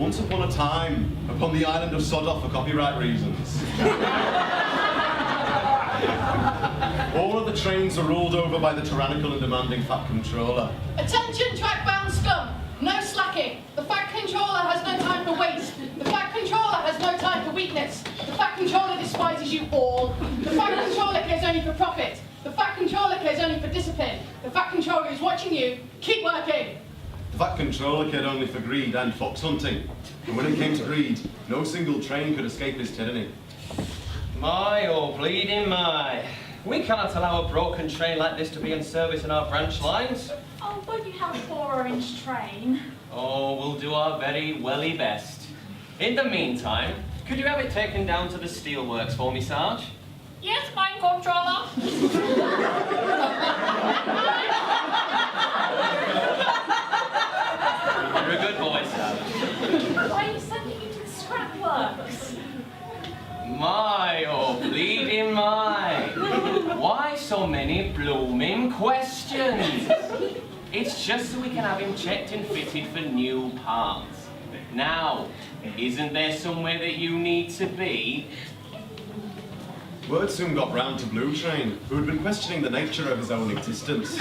once upon a time, upon the island of Sodor for copyright reasons. All of the trains are ruled over by the tyrannical and demanding Fat Controller. Attention, track-bound scum! No slacking! The Fat Controller has no time for waste. The Fat Controller has no time for weakness. The Fat Controller despises you all. The Fat Controller cares only for profit. The Fat Controller cares only for discipline. The Fat Controller is watching you. Keep working! The Fat Controller cared only for greed and fox hunting. And when it came to greed, no single train could escape his tyranny. My, oh bleeding my. We cannot allow a broken train like this to be in service in our branch lines. Oh, won't you have a 4-inch train? Oh, we'll do our very welly best. In the meantime, could you have it taken down to the steelworks for me, Sarge? Yes, fine, Controller. You're a good boy, Sarge. Why are you sending you to the scrapworks? My, oh bleeding my. Why so many blooming questions? It's just so we can have him checked and fitted for new parts. Now, isn't there somewhere that you need to be? Word soon got round to Blue Train, who had been questioning the nature of his own existence.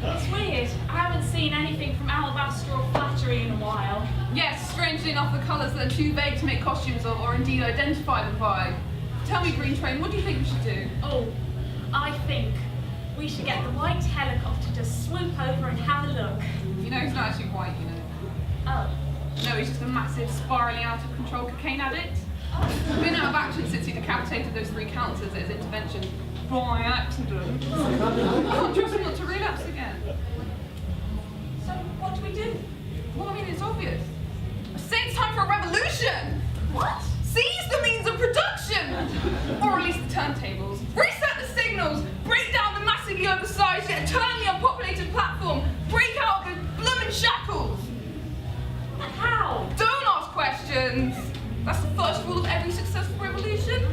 It's weird. I haven't seen anything from Alabaster or Flattery in a while. Yes, strangely enough, the colours are too vague to make costumes of, or indeed identify them by. Tell me, Green Train, what do you think we should do? Oh, I think we should get the white helicopter to swoop over and have a look. You know, he's not actually white, you know. Oh. No, he's just a massive, spiralling out of control cocaine addict. Been out of Action since he decapitated those 3 councillors at his intervention by accident. Can't trust him not to relapse again. So, what do we do? Well, I mean, it's obvious. I say it's time for a revolution! What? Seize the means of production! Or at least the turntables. Reset the signals! Break down the massively oversized yet eternally unpopulated platform! Break out the bloomin' shackles! How? Don't ask questions! That's the first rule of every successful revolution.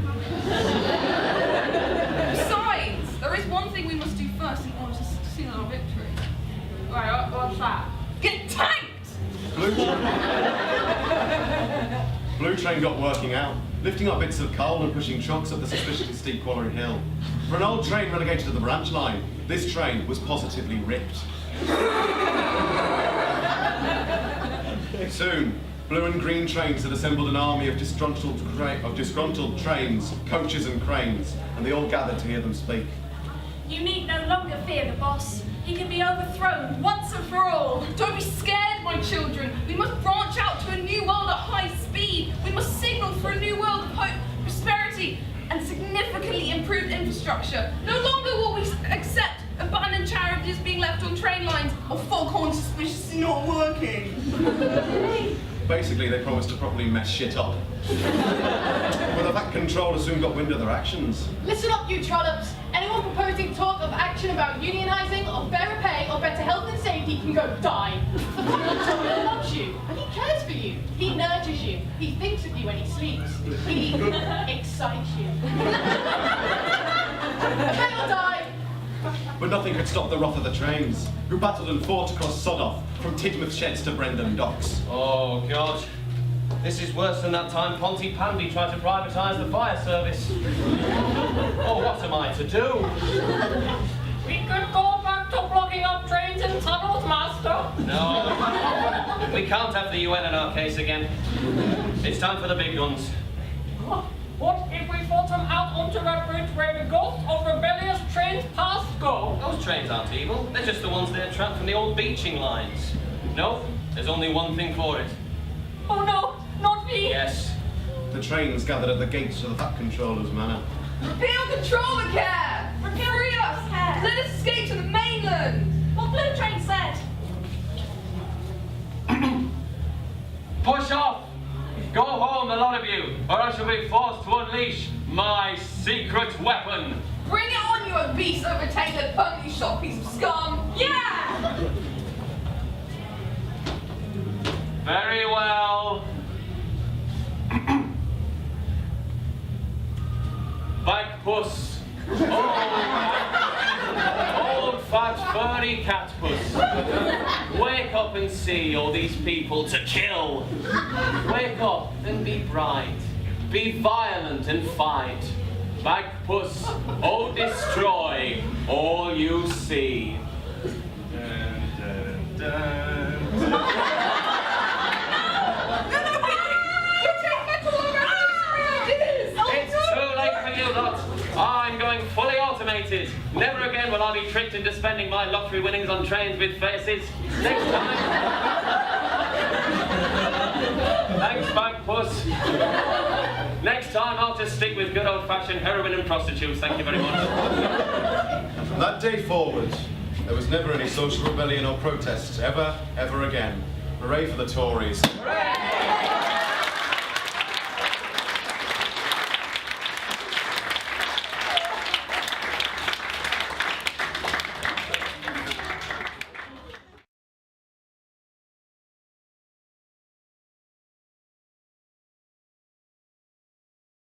Besides, there is one thing we must do first in order to seal our victory. Right, what's that? Get tanked! Blue Train got working out, lifting up bits of coal and pushing trucks up the suspiciously steep quarry hill. For an old train relegated to the branch line, this train was positively ripped. Soon, Blue and Green Trains had assembled an army of disgruntled trains, coaches and cranes, and they all gathered to hear them speak. You need no longer fear the boss. He can be overthrown once and for all. Don't be scared, my children. We must branch out to a new world at high speed. We must signal for a new world of hope, prosperity, and significantly improved infrastructure. No longer will we accept abandoned charities being left on train lines or foghorns suspiciously not working. Basically, they promised to properly mess shit up. But the Fat Controller soon got wind of their actions. Listen up, you trollops! Anyone proposing talk of action about unionising or fairer pay or better health and safety can go die. The Fat Controller loves you, and he cares for you. He nurtures you. He thinks of you when he sleeps. He excites you. Pay or die! But nothing could stop the wrath of the trains, who battled and fought across Sodor, from Tidmouth Sheds to Brendan Docks. Oh, God. This is worse than that time Ponty Pandy tried to privatise the fire service. Oh, what am I to do? We could go back to blocking up trains and tunnels, Master. No, we can't have the UN in our case again. It's time for the big guns. What if we fought them out onto that bridge where the ghosts of rebellious trains past go? Those trains aren't evil. They're just the ones that are trapped from the old beaching lines. No, there's only one thing for it. Oh no, not me! Yes. The trains gathered at the gates of the Fat Controller's manor. Repeal controller care! Free us! Let us escape to the mainland! What Blue Train said? Push off! Go home, the lot of you, or I shall be forced to unleash my secret weapon. Bring it on, you obese, overtaken, permanently shot piece of scum! Yeah! Very well. Back puss. Old fat furry cat puss. Wake up and see all these people to kill. Wake up and be bright. Be violent and fight. Bag puss, oh destroy all you see. Dun, dun, dun. It's too late for you lot. I'm going fully automated. Never again will I be tricked into spending my lottery winnings on trains with faces. Next time. Thanks, Bag Puss. Next time I'll just stick with good old-fashioned heroin and prostitutes. Thank you very much. From that day forward, there was never any social rebellion or protests, ever again. Hooray for the Tories. Hooray!